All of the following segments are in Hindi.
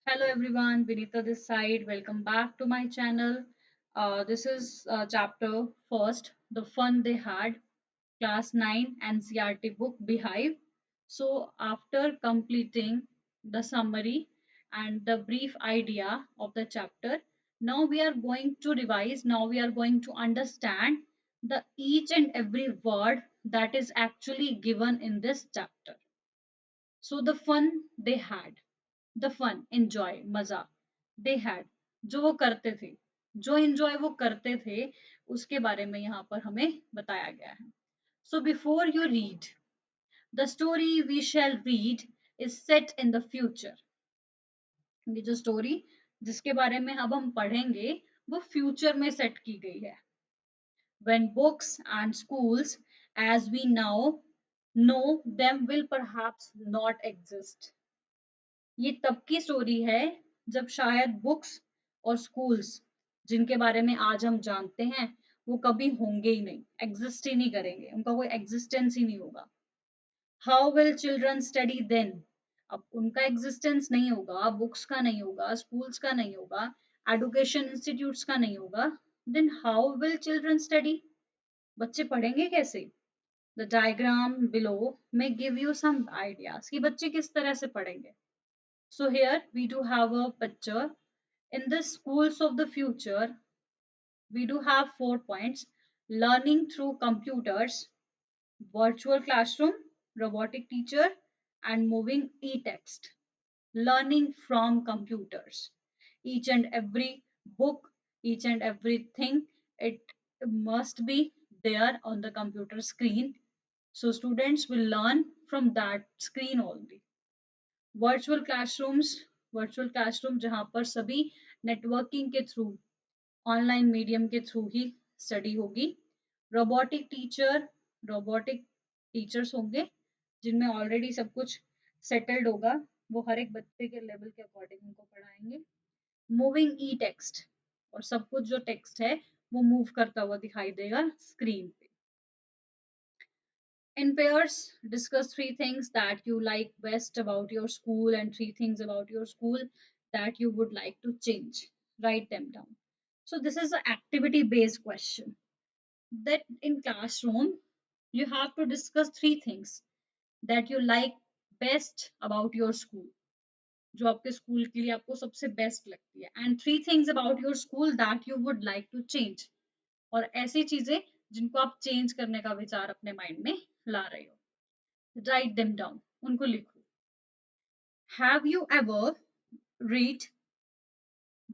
Hello everyone, Vinita this side. Welcome back to my channel. This is chapter first, the fun they had, class 9 NCRT book Beehive. So after completing the summary and the brief idea of the chapter, now we are going to revise. Now we are going to understand the each and every word that is actually given in this chapter. So the fun they had, the fun, enjoy, मजा, they had, जो वो करते थे, जो enjoy वो करते थे, उसके बारे में यहाँ पर हमें बताया गया है. So before you read, the story we shall read is set in the future. ये जो story जिसके बारे में अब हम पढ़ेंगे, वो future में set की गई है. When books and schools, as we now know them, will perhaps not exist. ये तब की स्टोरी है जब शायद बुक्स और स्कूल्स जिनके बारे में आज हम जानते हैं वो कभी होंगे ही नहीं, एग्जिस्ट ही नहीं करेंगे, उनका कोई एग्जिस्टेंस ही नहीं होगा. How will children study then? अब उनका एग्जिस्टेंस नहीं होगा, बुक्स का नहीं होगा, स्कूल्स का नहीं होगा, एजुकेशन इंस्टीट्यूट्स का नहीं होगा. Then how will children study? बच्चे पढ़ेंगे कैसे? द डायग्राम बिलो में गिव यू सम आइडियाज कि बच्चे किस तरह से पढ़ेंगे. So here we do have a picture. In the schools of the future, we do have 4 points: learning through computers, virtual classroom, robotic teacher, and moving e-text. Learning from computers. Each and every book, each and everything, it must be there on the computer screen. So students will learn from that screen only. Virtual classroom जहाँ पर सभी नेटवर्किंग के थ्रू, ऑनलाइन मीडियम के थ्रू ही स्टडी होगी. रोबोटिक टीचर, रोबोटिक टीचर्स होंगे जिनमें ऑलरेडी सब कुछ सेटल्ड होगा, वो हर एक बच्चे के लेवल के अकॉर्डिंग उनको पढ़ाएंगे. मूविंग ई टेक्स्ट, और सब कुछ जो टेक्स्ट है वो मूव करता हुआ दिखाई देगा स्क्रीन पे. In pairs, discuss three things that you like best about your school and three things about your school that you would like to change. Write them down. So this is an activity based question, that in classroom you have to discuss three things that you like best about your school, जो आपके स्कूल के लिए आपको सबसे बेस्ट लगती है, and three things about your school that you would like to change, और ऐसी चीजें जिनको आप चेंज करने का विचार अपने माइंड में ला रहे हो. Write them down, उनको लिखो. Have you ever read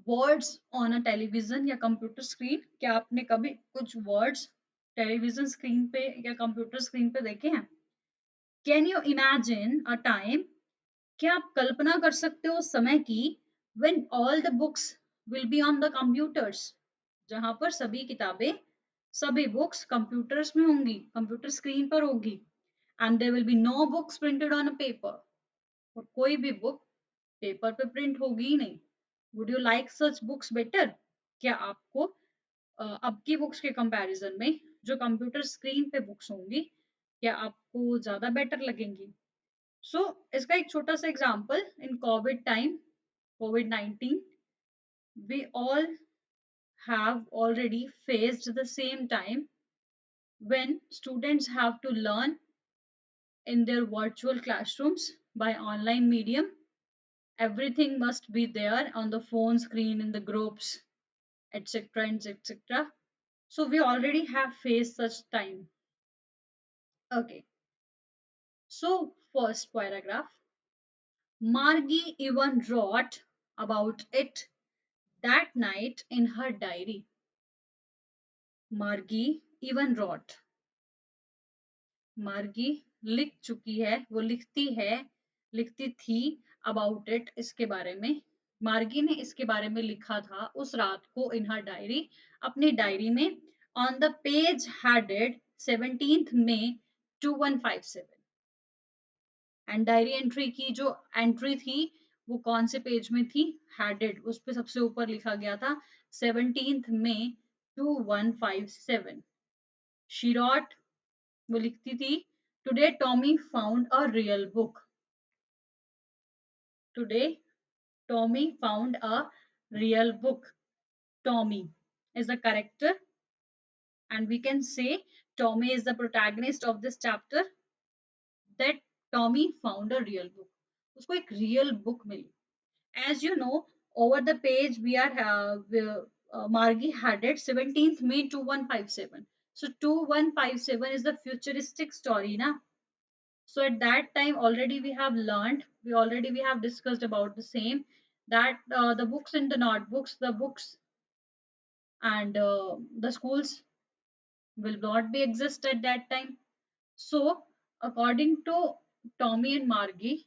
words on a television या कंप्यूटर स्क्रीन? क्या आपने कभी कुछ वर्ड्स टेलीविजन स्क्रीन पे या कंप्यूटर स्क्रीन पे देखे हैं? Can you imagine a time? क्या आप कल्पना कर सकते हो उस समय की when all the books will be on the computers, जहां पर सभी किताबें, सभी बुक्स कंप्यूटर्स में होंगी, कंप्यूटर स्क्रीन पर होगी, and there will be no books printed on a paper, और कोई भी बुक पेपर पे प्रिंट होगी ही नहीं. Would you like such books better? क्या आपको अब की बुक्स के कंपैरिजन में जो कंप्यूटर स्क्रीन पे बुक्स होंगी, क्या आपको ज्यादा बेटर लगेंगी? सो इसका एक छोटा सा example, in Covid time, Covid 19, we all have already faced the same time when students have to learn in their virtual classrooms by online medium. Everything must be there on the phone screen, in the groups, etc., and etc. So we already have faced such time. Okay, so first paragraph, Margie even wrote about it that night in her diary. Margie even wrote, मार्गी लिख चुकी है, वो लिखती है, लिखती थी, अबाउट इट, इसके बारे में. मार्गी ने इसके बारे में लिखा था उस रात को, इन हर डायरी, अपनी डायरी में, on the page headed 17th May 2157. And diary entry की जो एंट्री थी वो कौन से पेज में थी? हेडेड, उस पे सबसे ऊपर लिखा गया था 17th May 2157. शी रॉट, वो लिखती थी, today Tommy found a real book. Today Tommy found a real book. Tommy is a character, and we can say Tommy is the protagonist of this chapter. That Tommy found a real book. उसको एक real book milli. As you know, over the page Margie had it 17th May 2157. So 2157 is the futuristic story, na? So at that time already we have discussed about the same, that the books in the notebooks, the books and the schools will not be exist at that time. So according to Tommy and Margie,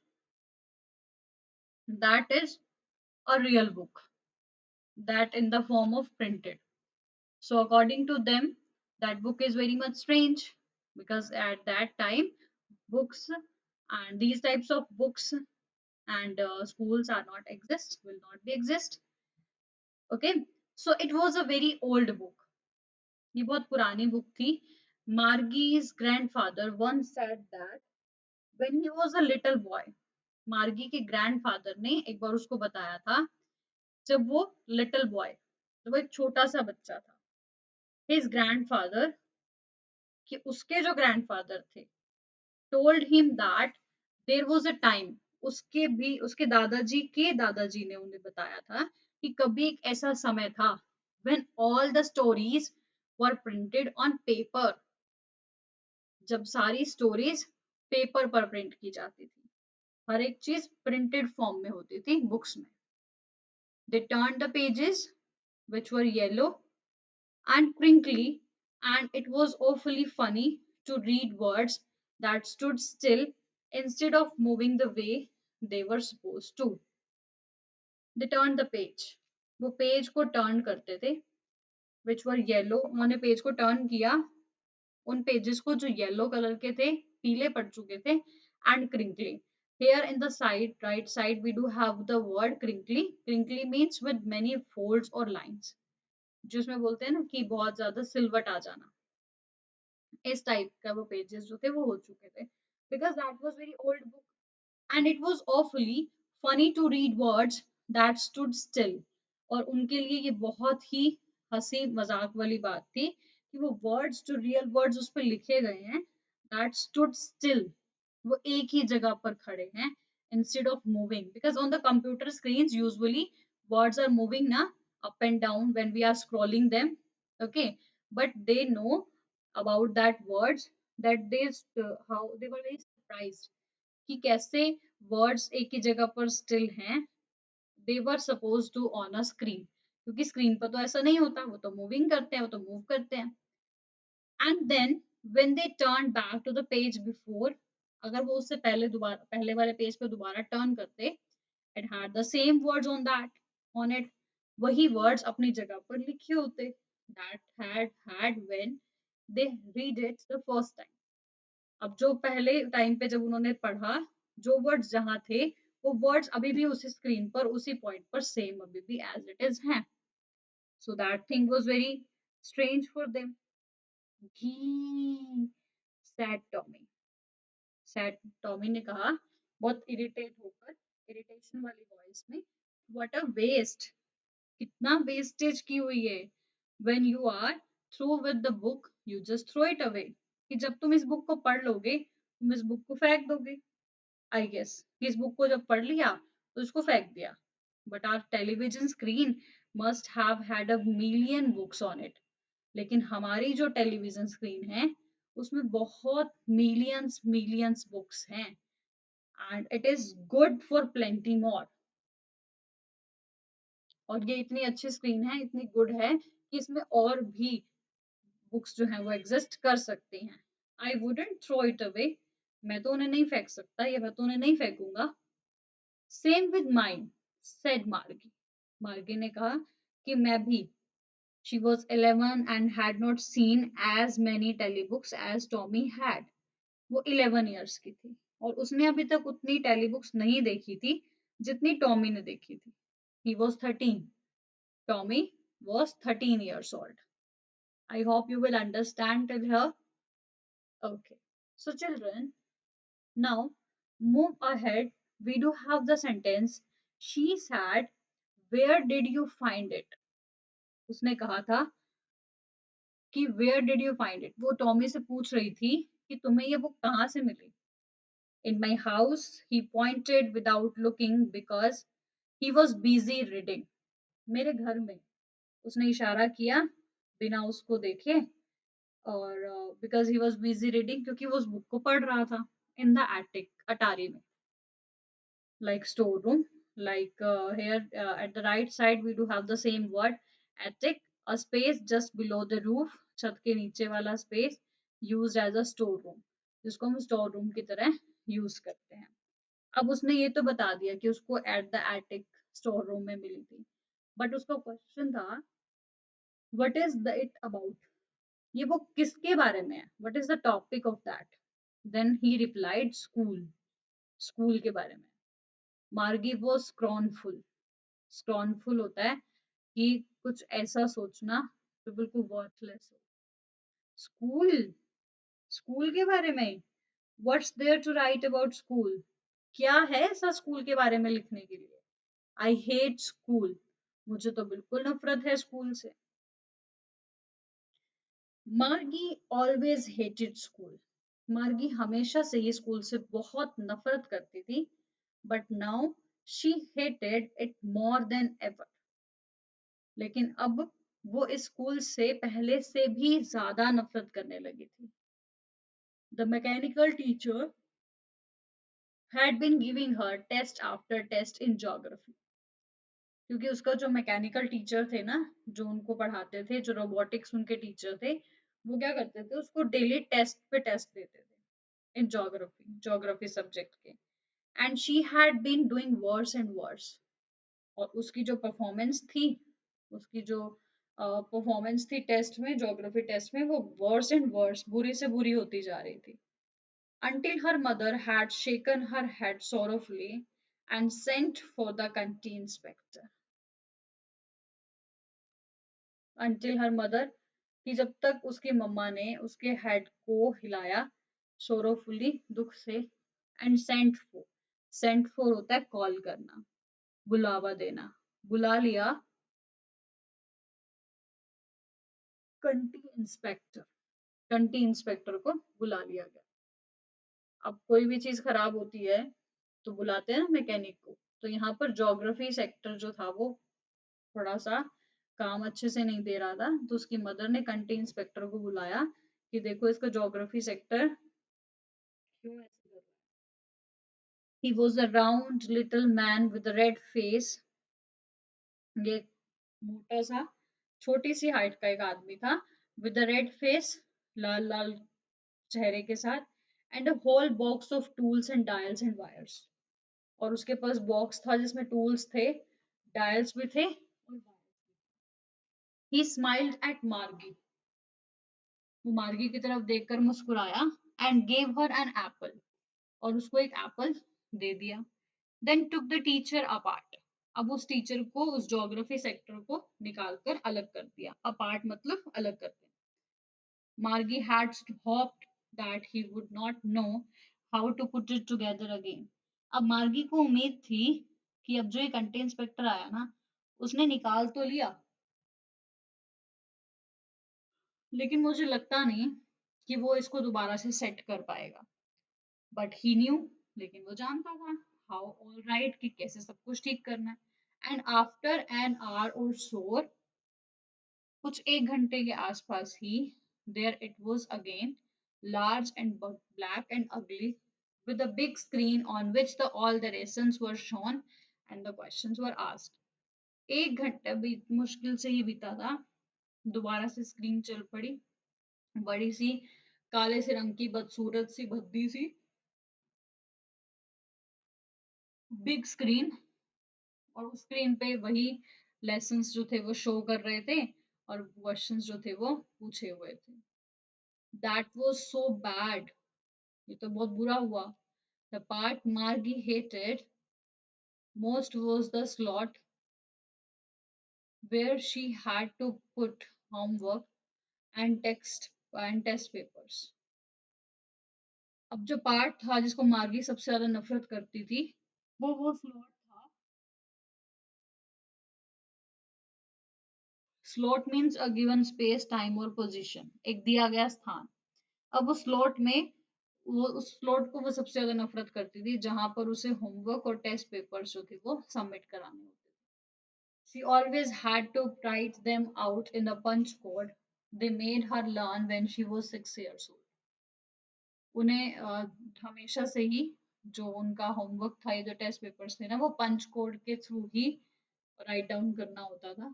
that is a real book, that in the form of printed. So according to them, that book is very much strange, because at that time books and these types of books and schools are not exist, will not be exist. Okay, so it was a very old book. ये बहुत पुरानी book थी. Margie's grandfather once said that when he was a little boy, मार्गी के ग्रैंडफादर ने एक बार उसको बताया था, जब वो लिटिल बॉय, जब वो एक छोटा सा बच्चा था, हिज ग्रैंडफादर, कि उसके जो ग्रैंडफादर थे, told him that there was a time, उसके दादाजी के दादाजी ने उन्हें बताया था कि कभी एक ऐसा समय था when all the stories were printed on paper, जब सारी स्टोरीज पेपर पर प्रिंट की जाती थी, हर एक चीज प्रिंटेड फॉर्म में होती थी बुक्स में. They turn the pages which were yellow and crinkly, and it was awfully funny to read words that stood still instead of moving the way they were supposed to. They turned the page. वो पेज को टर्न करते थे, which were yellow. उन्होंने पेज को टर्न किया, उन पेजेस को जो येलो कलर के थे, पीले पड़ चुके थे, and crinkly. Here in the side, right side, we do have the word crinkly. Crinkly means with many folds or lines. जिसमें बोलते हैं ना कि बहुत ज्यादा सिलवट आ जाना, इस टाइप का वो पेजेस जो थे वो हो चुके थे, because that was very old book, and it was awfully funny to read words that stood still. और उनके लिए ये बहुत ही हंसी मजाक वाली बात थी कि वो वर्ड्स, जो रियल वर्ड्स उस पर लिखे गए हैं, दैट स्टूड स्टिल, वो एक ही जगह पर खड़े हैं, instead of moving, because on the computer screens usually words are moving na, up and down when we are scrolling them. Okay, but they know about that words, that how they were very surprised कि कैसे words एक ही जगह पर still हैं. They were supposed to on a screen, क्योंकि screen पर तो ऐसा नहीं होता, वो तो moving करते हैं, वो तो move करते हैं. And then when they turned back to the page before, अगर वो उससे पहले वाले पेज पे दोबारा टर्न करते, it had the same words on it, वही words अपनी जगह पर लिखे होते, that had when they read it the first time. अब जो पहले टाइम पे जब उन्होंने पढ़ा, जो वर्ड्स जहाँ थे, वो वर्ड्स अभी भी उसी स्क्रीन पर, उसी पॉइंट पर सेम अभी भी एज इट इज हैं. So that thing was very strange for them. Gee, said Tommy, said Tommy ने कहा, बहुत इरिटेट होकर, इरिटेशन वाली वॉइस में, व्हाट अ वेस्ट, कितना वेस्टेज की हुई है. When you are through with the book you just throw it away, कि जब तुम इस बुक को पढ़ लोगे, तुम इस बुक को फेंक दोगे. आई गेस इस बुक को जब पढ़ लिया तो उसको फेंक दिया. But our television screen must have had a million books on it. लेकिन हमारी जो टेलीविजन स्क्रीन है, उसमें बहुत मिलियंस मिलियंस बुक्स हैं, and it is good for plenty more. और ये इतनी अच्छी स्क्रीन है, इतनी गुड है कि इसमें और भी बुक्स जो हैं वो एग्जिस्ट कर सकती हैं. I wouldn't throw it away, मैं तो उन्हें नहीं फेंक सकता, या मैं तो उन्हें नहीं फेंकूंगा. सेम विद माइन, सेड मार्गी, मार्गी ने कहा कि मैं भी. She was 11 and had not seen as many telebooks as Tommy had. वो 11 years की थी और उसने अभी तक उतनी टेलीबुक्स नहीं देखी थी जितनी टॉमी ने देखी थी. He was 13. Tommy was 13 years old. I hope you will understand till here. Okay. So children, now move ahead. We do have the sentence she said, where did you find it? उसने कहा था कि where did you find it, वो टॉमी से पूछ रही थी कि तुम्हें ये बुक कहाँ से मिली। In my house, he pointed without looking because he was busy reading. मेरे घर में, उसने इशारा किया बिना उसको देखे, और because he was busy reading, क्योंकि वो उस बुक को पढ़ रहा था। इन द एटिक, अटारी में, like storeroom, like here at the right side we do have the same word, attic, a space just below the roof, छत के नीचे वाला space used as a storeroom, जिसको हम स्टोर रूम की तरह यूज करते हैं। अब उसने ये तो बता दिया कि उसको at the attic store room में मिली थी, बट उसका क्वेश्चन था what is the it about, ये बुक किसके बारे में है, what is the topic of that. Then he replied school, school के बारे में। मार्गी वो स्क्रॉनफुल, स्क्रॉनफुल होता है कि कुछ ऐसा सोचना जो बिल्कुल वर्थलेस हो। स्कूल, स्कूल के बारे में, what's there to write about school, क्या है ऐसा स्कूल के बारे में लिखने के लिए। आई हेट स्कूल, मुझे तो बिल्कुल नफरत है स्कूल से। मार्गी ऑलवेज हेटेड स्कूल, मार्गी हमेशा से ही स्कूल से बहुत नफरत करती थी, but now she hated it more than ever. लेकिन अब वो इस स्कूल से पहले से भी ज्यादा नफरत करने लगी थी। The mechanical teacher had been giving her test after test in geography, क्योंकि उसका जो मैकेनिकल टीचर थे ना, जो उनको पढ़ाते थे, जो रोबोटिक्स उनके टीचर थे, वो क्या करते थे, उसको डेली टेस्ट पे टेस्ट देते थे इन ज्योग्राफी, ज्योग्राफी सब्जेक्ट के। And she had been doing worse and worse, और उसकी जो परफॉर्मेंस थी, उसकी जो परफॉर्मेंस थी टेस्ट में, ज्योग्राफी टेस्ट में, वो वर्स एंड वर्स, बुरी से बुरी होती जा रही थी। Until her mother had shaken her head sorrowfully and sent for the country inspector. Until her mother, कि जब तक उसकी मम्मा ने उसके हेड को हिलाया, sorrowfully, दुख से, and sent for होता है कॉल करना, बुलावा देना, बुला लिया कंटी इंस्पेक्टर, कंटी इंस्पेक्टर को बुला लिया गया। अब कोई भी चीज खराब होती है तो बुलाते हैं ना मैकेनिक को, तो यहाँ पर ज्योग्राफी सेक्टर जो था वो थोड़ा सा काम अच्छे से नहीं दे रहा था, तो उसकी मदर ने कंटी इंस्पेक्टर को बुलाया कि देखो इसका ज्योग्राफी सेक्टर क्यों ऐसे कर रहा है। He was a round little man with a red face, ये मोटा सा छोटी सी हाइट का एक आदमी था, विद अ रेड फेस, लाल लाल चेहरे के साथ, and a whole box of tools and dials and wires, और उसके पास बॉक्स था जिसमें टूल्स थे, डायल्स भी थे, और वायर्स। ही स्माइल्ड एट मार्गी, वो मार्गी की तरफ देखकर मुस्कुराया, and gave her an apple, और उसको एक एप्पल दे दिया। Then took the teacher apart, अब उस टीचर को, उस ज्योग्राफी सेक्टर को निकाल कर अलग कर दिया, अपार्ट मतलब अलग कर दिया। मार्गी had hoped that he would not know how to put it together again. अब मार्गी को उम्मीद थी कि अब जो ये कंटेंट इंस्पेक्टर आया ना, उसने निकाल तो लिया, लेकिन मुझे लगता नहीं कि वो इसको दोबारा से सेट कर पाएगा। बट ही न्यू, लेकिन वो जानता था हाउ ऑल राइट, कि कैसे सब कुछ ठीक करना है। एंड आफ्टर एन आवर और सो, कुछ एक घंटे के आसपास ही, there it was again, large and black and ugly, with a big screen on which all the lessons were shown and the questions were asked. एक घंटा भी मुश्किल से ही बीता था, दोबारा से स्क्रीन चल पड़ी, बड़ी सी काले से रंग की बदसूरत सी भद्दी सी बिग स्क्रीन, और उस स्क्रीन पे वही लेसन्स जो थे वो शो कर रहे थे, और क्वेश्चंस जो थे वो पूछे हुए थे। दैट वाज सो बैड, ये तो बहुत बुरा हुआ। द पार्ट मार्गी hated most was the slot where she had to put homework and text and test papers. अब जो पार्ट था जिसको मार्गी सबसे ज्यादा नफरत करती थी, वो स्लॉट था slot means a given space time और पोजीशन, एक दिया गया स्थान। अब उस स्लॉट में वो उस स्लॉट को वो सबसे ज्यादा नफरत करती थी जहां पर उसे होमवर्क और टेस्ट पेपर्स जो थे वो सबमिट कराने होते थे। She always had to write them out in the punch code they made her learn when she was 6 years old. उन्हें हमेशा से ही जो उनका होमवर्क था, ये जो टेस्ट पेपर्स थे ना, वो पंच कोड के थ्रू ही राइट डाउन करना होता था।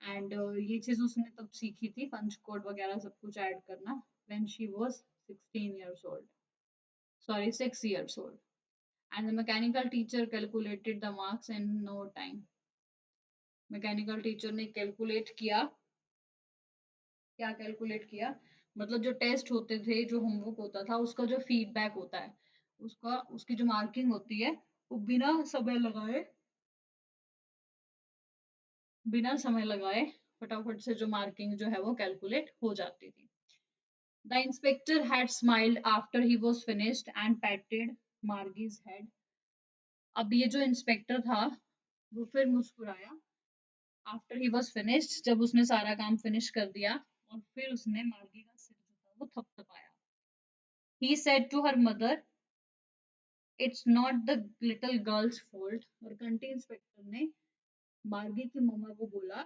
एंड ये चीज उसने तब सीखी थी, पंच कोड वगैरह सब कुछ ऐड करना, when she was 16 years old, sorry 6 years old. And the mechanical teacher calculated the marks in no time. Mechanical teacher ने कैलकुलेट किया, क्या कैलकुलेट किया, मतलब जो टेस्ट होते थे, जो होमवर्क होता था, उसका जो फीडबैक होता है, उसका उसकी जो मार्किंग होती है, वो बिना समय लगाए फटाफट से जो मार्किंग जो है वो कैलकुलेट हो जाती थी। The inspector had smiled after he was finished and patted Margie's head. अब ये जो इंस्पेक्टर था वो फिर मुस्कुराया, आफ्टर ही वाज फिनिश्ड, जब उसने सारा काम फिनिश कर दिया, और फिर उसने मार्गी का सिर जो था वो थपथपाया। He said to her mother, it's not the little girl's fault. और कंटी इंस्पेक्टर ने मार्गी की मम्मा को बोला,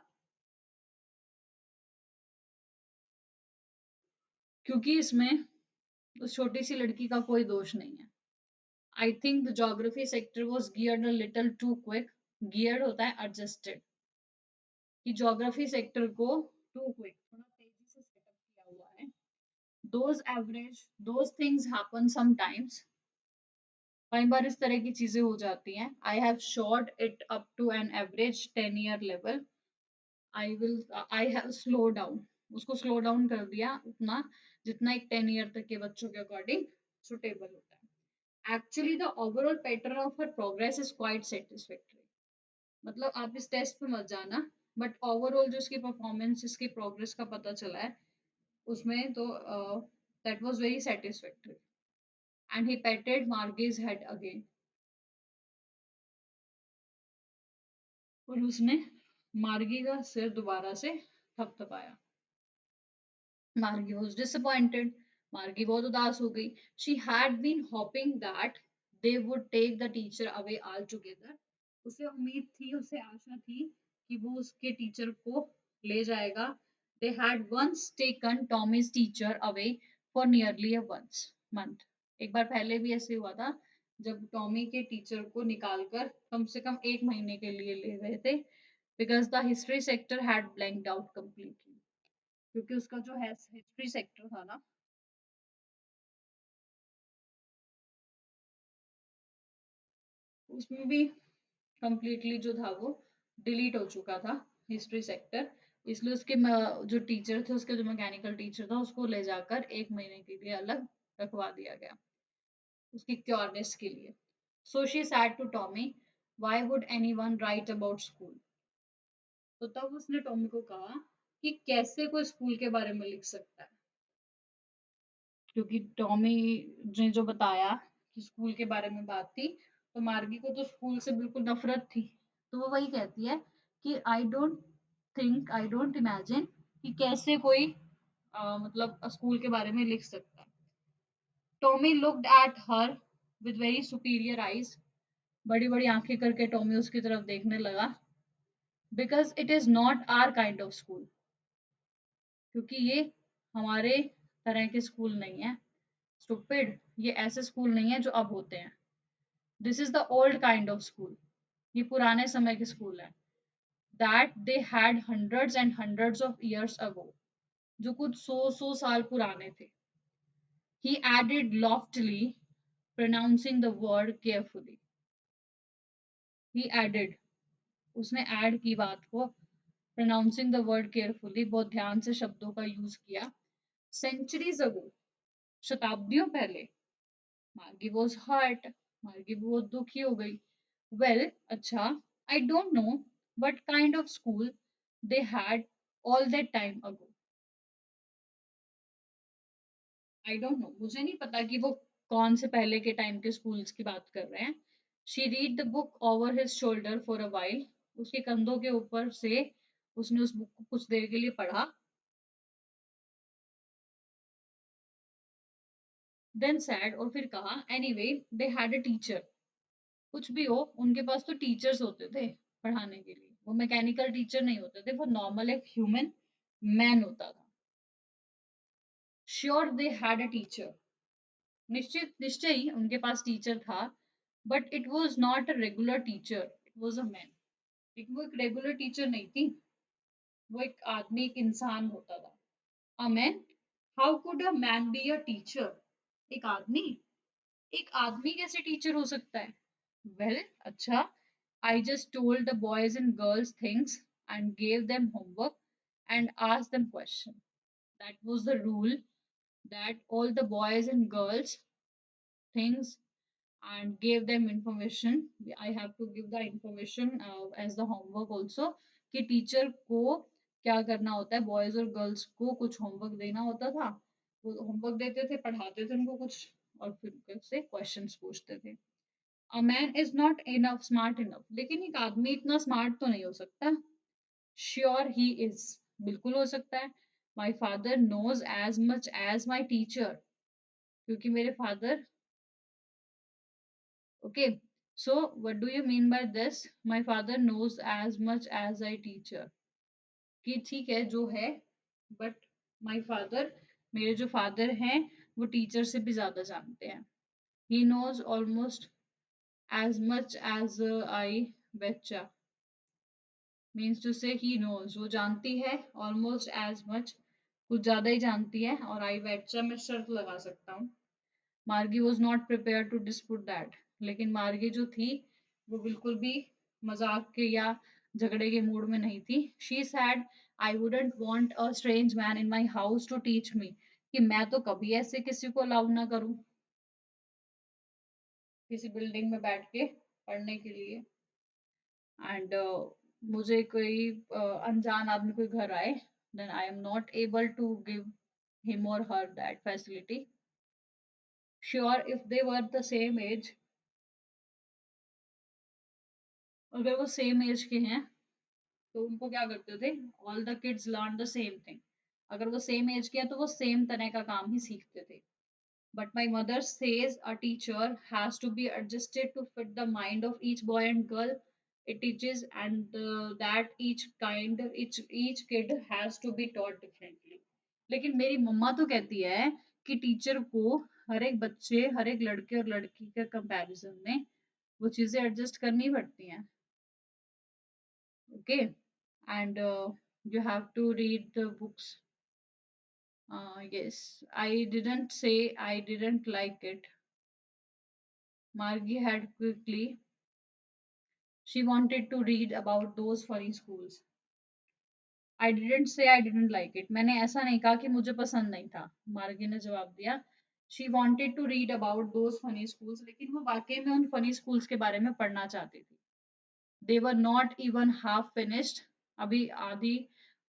क्योंकि इसमें उस छोटी सी लड़की का कोई दोष नहीं है। I think the geography sector was geared a little too quick. Geared होता है एडजस्टेड, कि जोग्राफी सेक्टर को टू क्विक, थोड़ा तेजी से सेटअप किया हुआ है। दोज थिंग्स हैपन समटाइम्स, कई बार इस तरह की चीजें हो जाती हैं। I have short it up to an average 10 year level. I have slow down, उसको स्लो डाउन कर दिया उतना जितना एक 10 year तक के बच्चों के अकॉर्डिंग सुटेबल होता है। Actually the overall pattern of her progress is quite satisfactory. मतलब आप इस टेस्ट पे मत जाना, बट ओवरऑल जो इसकी परफॉर्मेंस, इसकी प्रोग्रेस का पता चला है उसमें, तो that was very satisfactory. And he patted Margie's head again. और उसने मार्गी का सिर दोबारा से थपथपाया। मार्गी वॉज डिसअपॉइंटेड। मार्गी बहुत उदास हो गई। She had been hoping that they would take the teacher away all together. उसे उम्मीद थी, उसे आशा थी कि वो उसके टीचर को ले जाएगा। They had once taken Tommy's teacher away for nearly a once month. एक बार पहले भी ऐसे हुआ था, जब टॉमी के टीचर को निकालकर कम से कम एक महीने के लिए ले गए थे, because the history sector had blanked out completely. क्योंकि उसका जो है हिस्ट्री सेक्टर था ना, उसमें भी कंप्लीटली जो था वो डिलीट हो चुका था, हिस्ट्री सेक्टर। इसलिए उसके जो टीचर थे, उसके जो मैकेनिकल टीचर था, उसको ले जाकर एक महीने के लिए अलग रखवा दिया गया उसकी क्योरनेस के लिए। So she said to Tommy, why would anyone write about school. तो तब उसने टॉमी को कहा कि कैसे कोई स्कूल के बारे में लिख सकता है, क्योंकि टॉमी ने जो बताया कि स्कूल के बारे में बात थी, तो मार्गी को तो स्कूल से बिल्कुल नफरत थी। तो वो वही कहती है कि आई डोंट इमेजिन कि कैसे कोई मतलब स्कूल के बारे में लिख सकता है। Tommy looked at her with very superior eyes. बड़ी बड़ी आंखें करके टॉमी उसकी तरफ देखने लगा। Because it is not our kind of school, क्योंकि ये हमारे तरह के स्कूल नहीं है। स्टूपिड, ये ऐसे स्कूल नहीं है जो अब होते हैं। This is the old kind of school, ये पुराने समय के स्कूल है। That they had hundreds and hundreds of years ago, जो कुछ सौ साल पुराने थे। He added loftily, pronouncing the word carefully. He added, उसने ऐड की बात को, प्रोनाउंसिंग द वर्ड केयरफुली, बहुत ध्यान से शब्दों का यूज किया। सेंचुरीज अगो, शताब्दियों पहले। मार्गी वॉज हर्ट, मार्गी बहुत दुखी हो गई। वेल, अच्छा, I don't know what kind of school they had all that time ago. I don't know, मुझे नहीं पता कि वो कौन से पहले के टाइम के स्कूल्स की बात कर रहे हैं। She read the book over his shoulder for a while. उसके कंधों के ऊपर से उसने उस बुक को कुछ देर के लिए पढ़ा, देन सैड, और फिर कहा anyway they had a teacher. कुछ भी हो, उनके पास तो टीचर्स होते थे पढ़ाने के लिए, वो मैकेनिकल टीचर नहीं होते थे, वो नॉर्मल एक ह्यूमन मैन होता था। Sure they had a teacher, निश्चित निश्चय ही उनके पास टीचर था, but it was not a regular teacher, it was a man. लेकिन वो एक रेगुलर टीचर नहीं थी, वो एक आदमी, एक इंसान होता था। A man, how could a man be a teacher? एक आदमी, एक आदमी कैसे टीचर हो सकता है? वेल, अच्छा, I just told the boys and girls things and gave them homework and asked them questions. That was the rule, that all the boys and girls things and gave them information. I have to give the information as the homework also, कि टीचर को क्या करना होता है, बॉयज और गर्ल्स को कुछ होमवर्क देना होता था, वो होमवर्क देते थे, पढ़ाते थे उनको कुछ, और फिर उससे क्वेश्चंस पूछते थे। A man is not enough smart enough, लेकिन एक आदमी इतना स्मार्ट तो नहीं हो सकता। श्योर ही इज, बिल्कुल हो सकता है। My father knows as much as my teacher, क्योंकि मेरे father, okay, so what do you mean by this, my father knows as much as I teacher, कि ठीक है जो है, बट माई फादर, मेरे जो फादर हैं, वो टीचर से भी ज्यादा जानते हैं। He knows almost as much as I बच्चा, मीन्स टू से ही नोज, वो जानती है, ऑलमोस्ट एज मच, कुछ ज्यादा ही जानती है, और आई बच्चा मैं शर्त लगा सकता हूँ। Margie was not prepare to dispute that, लेकिन मार्गी जो थी, वो बिल्कुल भी मजाक के या झगड़े के मूड में नहीं थी। She said, I wouldn't want a strange man in my house to teach me, कि मैं तो कभी ऐसे किसी को अलाउ ना करूं किसी बिल्डिंग में बैठ के पढ़ने के लिए। एंड मुझे कोई अनजान आदमी कोई घर आए, then I am not able to give him or her that facility. Sure if they were the same age, अगर वो सेम एज के हैं, तो उनको क्या करते थे, all the kids learn the same thing, अगर वो सेम एज के हैं तो वो सेम तरह का काम ही सीखते थे। But my mother says a teacher has to be adjusted to fit the mind of each boy and girl it teaches, and that each kid has to be taught differently। लेकिन मेरी मम्मा तो कहती है कि टीचर को हर एक बच्चे, हर एक लड़के और लड़की के कंपैरिजन में वो चीजें एडजस्ट करनी पड़ती हैं। Okay, and you have to read the books. Yes, I didn't say I didn't like it. Margie had quickly. She wanted to read about those funny schools. I didn't say I didn't like it. मैंने ऐसा नहीं कहा कि मुझे पसंद नहीं था। मार्गी ने जवाब दिया। She wanted to read about those funny schools. लेकिन वो वाकई में उन funny schools के बारे में पढ़ना चाहती थी। They were not even half finished. अभी आधी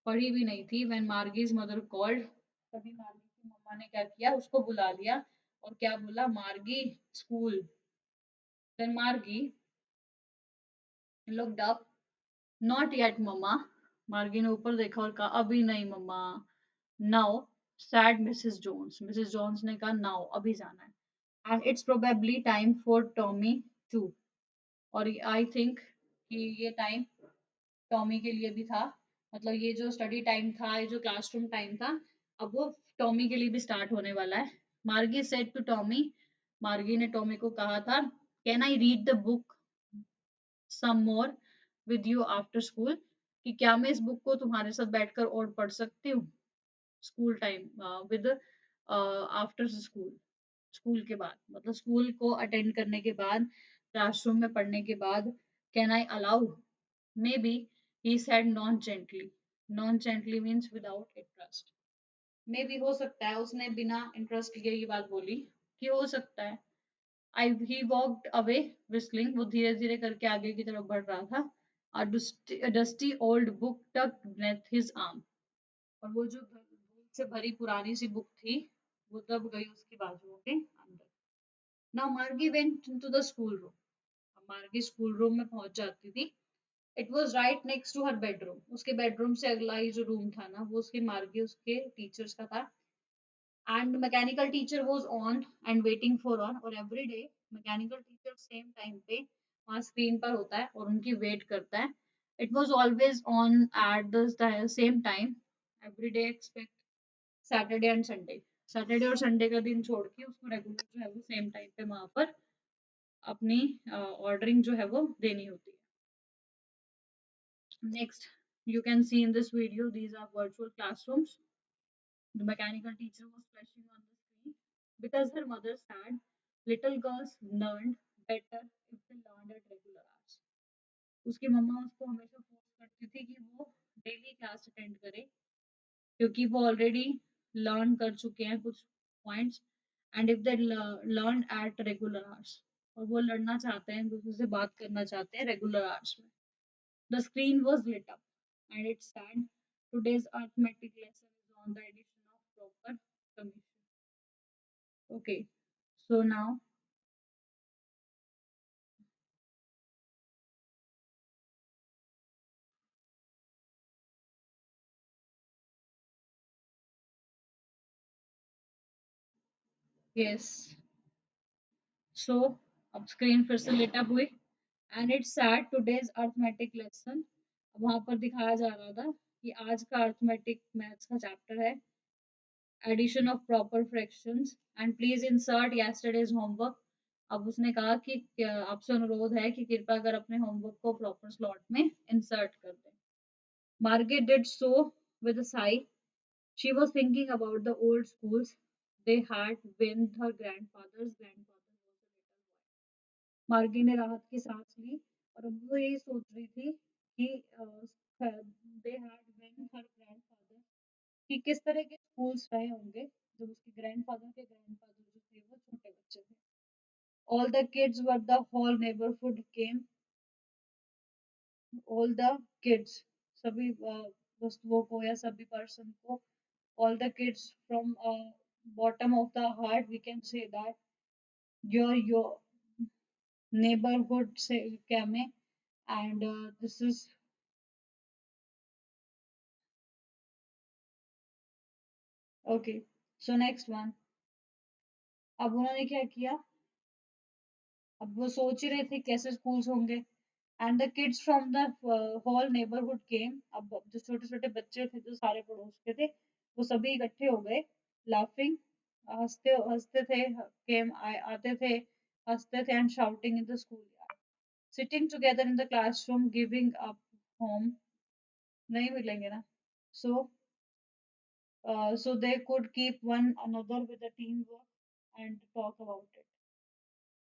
पढ़ी भी नहीं थी। When Margie's mother called, तभी मार्गी की मम्मा ने क्या किया, उसको बुला लिया और क्या बोला, Margie school. Then Margie looked up, not yet mamma. मार्गी ने ऊपर देखा और कहा, अभी नहीं मम्मा। Now, said Mrs. Jones। Mrs Jones ने कहा, now अभी जाना है। And it's probably time for Tommy too। और I think कि ये टाइम टॉमी के लिए भी था, मतलब ये जो स्टडी टाइम था, ये जो क्लासरूम टाइम था, अब वो टॉमी के लिए भी स्टार्ट होने वाला है। मार्गी सेड टू टॉमी, मार्गी ने टॉमी को कहा था, can I read the book some more with you after school, कि क्या मैं इस बुक को तुम्हारे साथ बैठकर और पढ़ सकती हूँ school time with after school, school के बाद, मतलब स्कूल को अटेंड करने के बाद, क्लासरूम में पढ़ने के बाद, can I allow, may be, he said non-gently। non-gently means without interest। May be हो सकता है, उसने बिना इंटरेस्ट लिए ये बात बोली कि हो सकता है। आई ही वॉकड अवे whistling। वो धीरे धीरे करके आगे की तरफ बढ़ रहा था। a dusty old book tucked beneath his arm। और वो जो धूल से भरी पुरानी सी बुक थी, वो दब गई उसकी बाजुओं के अंदर। Now Margie went into the school room. मार्गी स्कूल रूम में पहुंच जाती थी। It was right next to her bedroom. उसके बेडरूम से अगला ही जो रूम था ना, वो उसके मार्गी उसके टीचर्स का था। And mechanical teacher was on and waiting for on, और every day mechanical teacher same time पे वहाँ स्क्रीन पर होता है और उनकी वेट करता है। It was always on at the same time every day expect Saturday and Sunday. Saturday और संडे का दिन छोड़ के उसको रेगुलर जो है वो सेम टाइम पे वहाँ पर अपनी ऑर्डरिंग जो है वो देनी होती है। Next, you can see in this video, these are virtual classrooms. The mechanical teacher was flashing on the screen because her mother said little girls learned better if they learned at regular hours. उसकी मम्मा उसको हमेशा फोर्स करती थी कि वो डेली क्लास अटेंड करे, क्योंकि वो ऑलरेडी लर्न कर चुके हैं कुछ points, and if they learn at regular hours, और वो लड़ना चाहते हैं, दूसरे से बात करना चाहते हैं रेगुलर आवर्स में। The screen was lit up, and it said, "Today's arithmetic lesson is on the addition of proper commission." Okay, so now, yes, so अब स्क्रीन फिर से lit up हुई, and it said today's arithmetic lesson। अब वहां पर दिखाया जा रहा था कि आज का अर्थमेटिक मैथ्स का चैप्टर है addition of proper fractions, and please insert yesterday's homework. अब उसने कहा कि आपसे अनुरोध है कि कृपया कर अपने होमवर्क को प्रॉपर स्लॉट में इंसर्ट कर दें। Margaret did so with a sigh. She was thinking about the old schools they had when her grandfather's grandfather was a little boy. मार्गी ने राहत की सांस ली, और अब वो यही सोच रही थी कि they had when her grandfather, कि किस तरह के स्कूल्स रहे होंगे जब उसके ग्रैंडफादर के ग्रैंडफादर जो थे वो छोटे बच्चे थे। All the kids were the whole neighborhood came, all the kids, सभी वस्तुओं को या सभी पर्सन को, all the kids from bottom of the heart we can say that your neighborhood say came, and this is okay। So next one, अब उन्होंने क्या किया, अब वो सोच ही रहे थे कैसे स्कूल्स होंगे। And the kids from the whole neighbourhood came, अब जो छोटे छोटे बच्चे थे जो सारे पड़ोस के थे वो सभी इकट्ठे हो गए। लाफिंग, हंसते हंसते थे, केम आते थे, हंसते थे, and shouting in the school yard, sitting together in the classroom, giving up home, नहीं मिलेंगे ना। सो so they could keep one another with the teamwork and talk about it।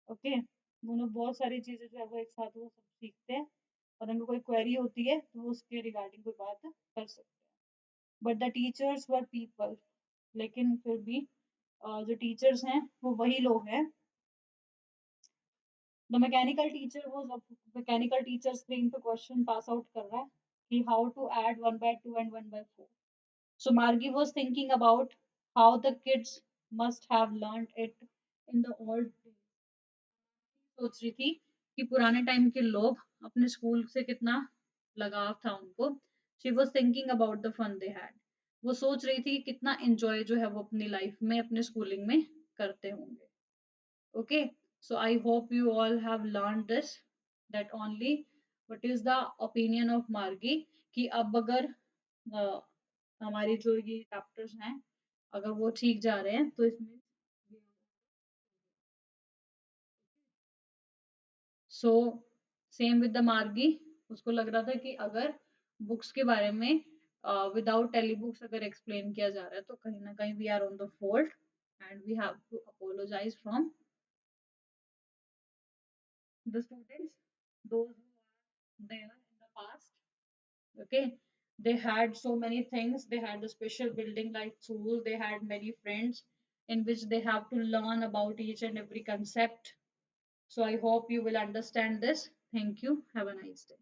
Okay, उन्होंने बहुत सारी चीजें जो है वो एक साथ वो सब सीखते हैं, और अगर कोई क्वेरी होती है तो वो उसके रिगार्डिंग कोई बात कर सकते हैं। But the teachers were people, लेकिन फिर भी जो टीचर्स हैं वो वही लोग हैं। द मैकेनिकल टीचर स्क्रीन पे क्वेश्चन पास आउट कर रहा है कि how to add 1/2 and 1/4। So Margi was thinking about how the kids must have learned it in the old days। सोच रही थी कि पुराने टाइम के लोग अपने स्कूल से कितना लगाव था उनको। She was thinking about the fun they had. वो सोच रही थी कि कितना एंजॉय जो है वो अपनी लाइफ में अपने स्कूलिंग में करते होंगे। Okay, so I hope you all have learn this, that only what is the opinion of मार्गी, कि अब अगर हमारी जो ये चैप्टर्स हैं अगर वो ठीक जा रहे हैं तो इसमें सो सेम विद द मार्गी। उसको लग रहा था कि अगर बुक्स के बारे में विदाउट टेली बुक्स अगर एक्सप्लेन किया जा रहा है तो कहीं ना कहीं we are on the fault, and we have to apologize from the students those who are there in the past. Okay, they had so many things, they had a special building like school, they had many friends in which they have to learn about each and every concept. So I hope you will understand this. Thank you, have a nice day.